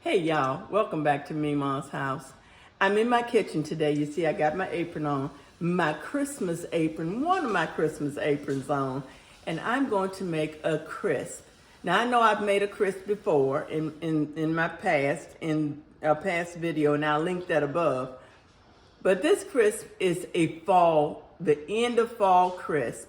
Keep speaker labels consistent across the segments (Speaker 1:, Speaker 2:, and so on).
Speaker 1: Hey y'all, welcome back to Mima's house. I'm in my kitchen today. You see, I got my apron on, my Christmas apron, one of my Christmas aprons on, and I'm going to make a crisp. Now I know I've made a crisp before in my past, in a past video, and I'll link that above. But this crisp is the end of fall crisp.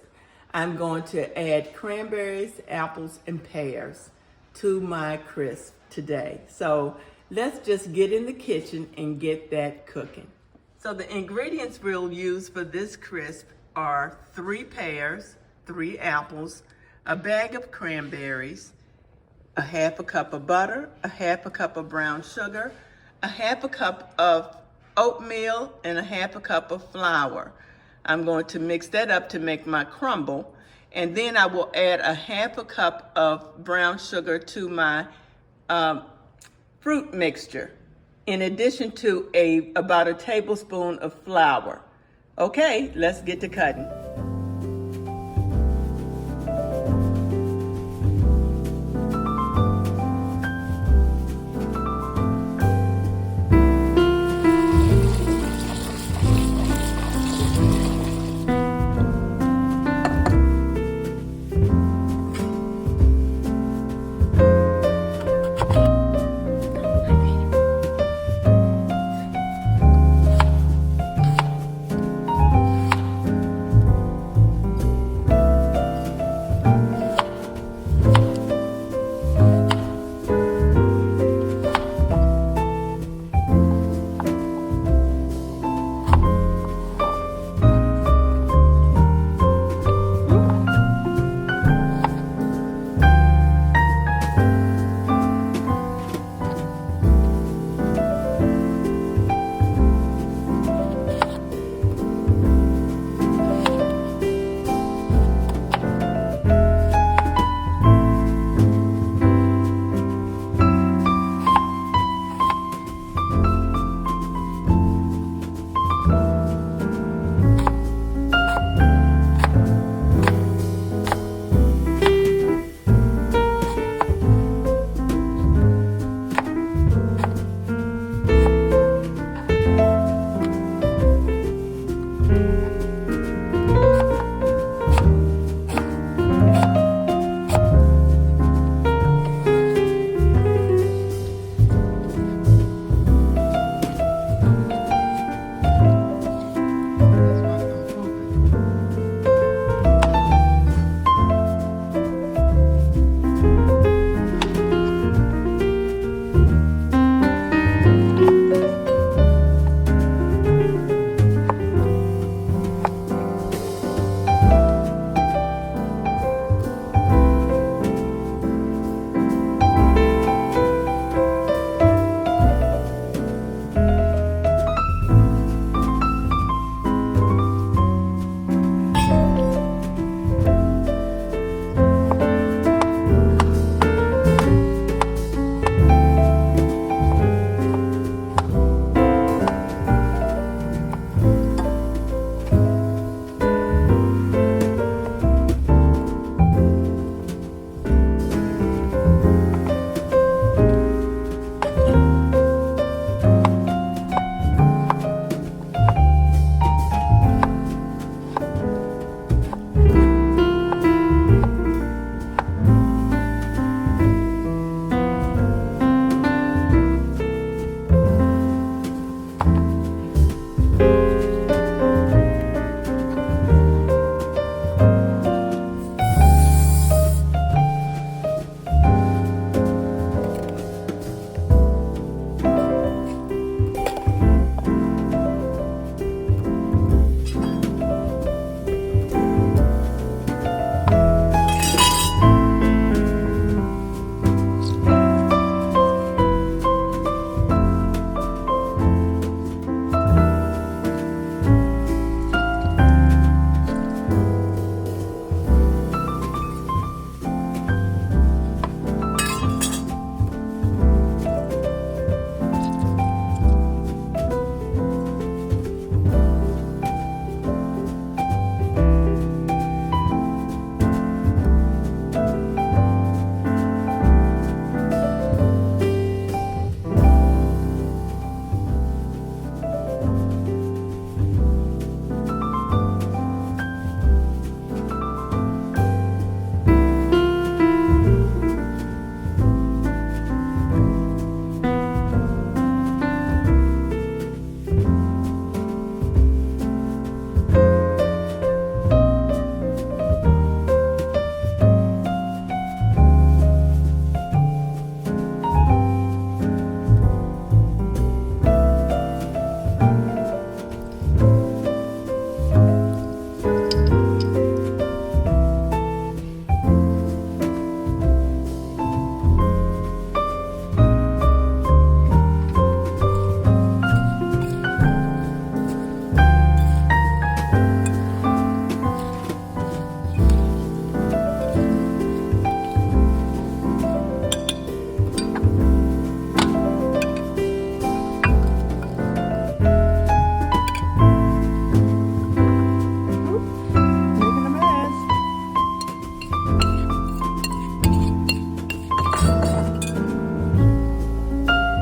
Speaker 1: I'm going to add cranberries, apples, and pears to my crisp today. So let's just get in the kitchen and get that cooking. So the ingredients we'll use for this crisp are 3 pears, 3 apples, a bag of cranberries, a half a cup of butter, a half a cup of brown sugar, a half a cup of oatmeal, and a half a cup of flour. I'm going to mix that up to make my crumble, and then I will add a half a cup of brown sugar to my fruit mixture, in addition to about a tablespoon of flour. Okay, let's get to cutting.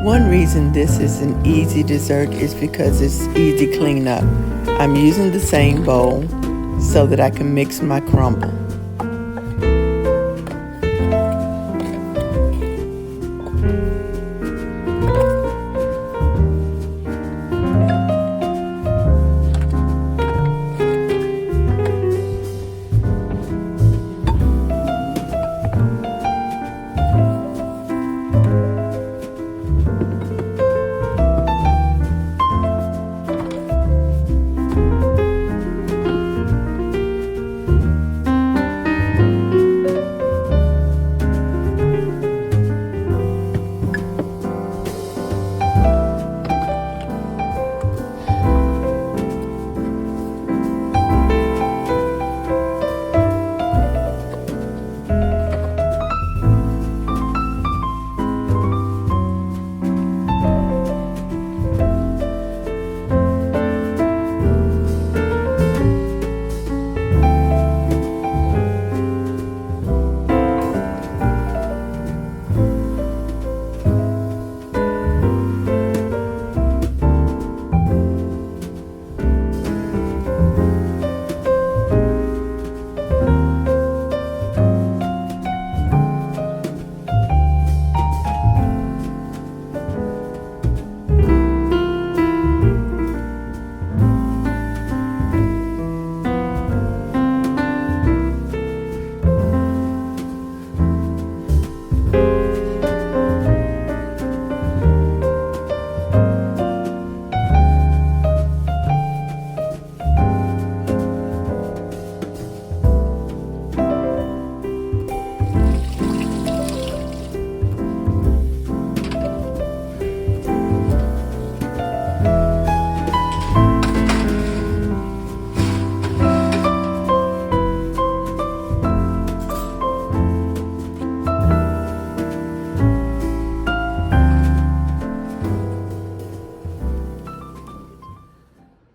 Speaker 1: One reason this is an easy dessert is because it's easy clean up. I'm using the same bowl so that I can mix my crumble.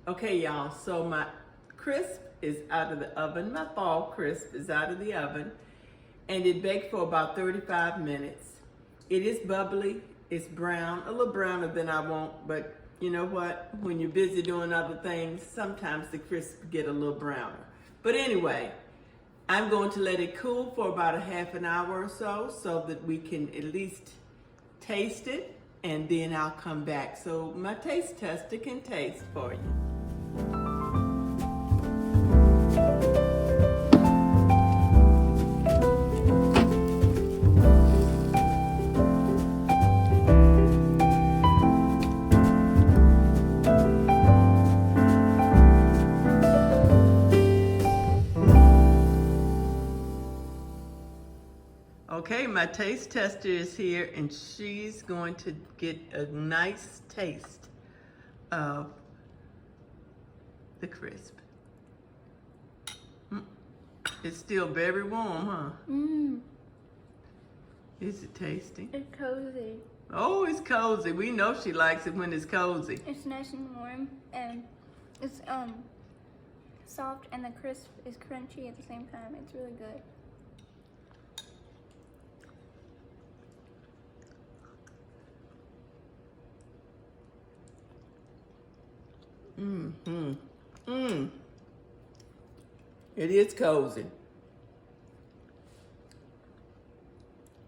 Speaker 1: Okay, y'all, so my crisp is out of the oven. My fall crisp is out of the oven, and it baked for about 35 minutes. It is bubbly, it's brown, a little browner than I want, but you know what? When you're busy doing other things, sometimes the crisp get a little browner. But anyway, I'm going to let it cool for about a half an hour or so that we can at least taste it, and then I'll come back so my taste tester can taste for you. Okay, my taste tester is here, and she's going to get a nice taste of the crisp. It's still very warm, huh? Is it tasty?
Speaker 2: It's cozy.
Speaker 1: Oh, it's cozy. We know she likes it when it's cozy.
Speaker 2: It's nice and warm, and it's soft, and the crisp is crunchy at the same time. It's really good.
Speaker 1: It is cozy.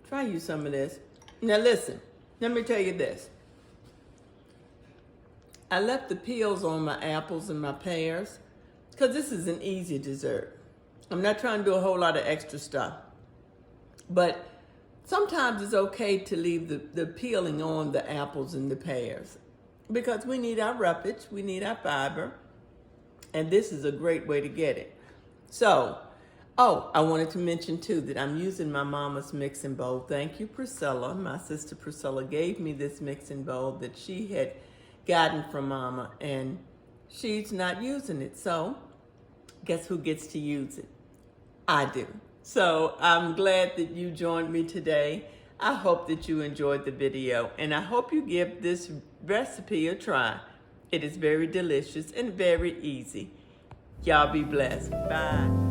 Speaker 1: Try you some of this. Now listen, let me tell you this. I left the peels on my apples and my pears because this is an easy dessert. I'm not trying to do a whole lot of extra stuff. But sometimes it's okay to leave the peeling on the apples and the pears because we need our roughage, we need our fiber, and this is a great way to get it. So, I wanted to mention too that I'm using my mama's mixing bowl. Thank you, Priscilla. My sister Priscilla gave me this mixing bowl that she had gotten from Mama, and she's not using it. So, guess who gets to use it? I do. So, I'm glad that you joined me today. I hope that you enjoyed the video, and I hope you give this recipe a try. It is very delicious and very easy. Y'all be blessed. Bye.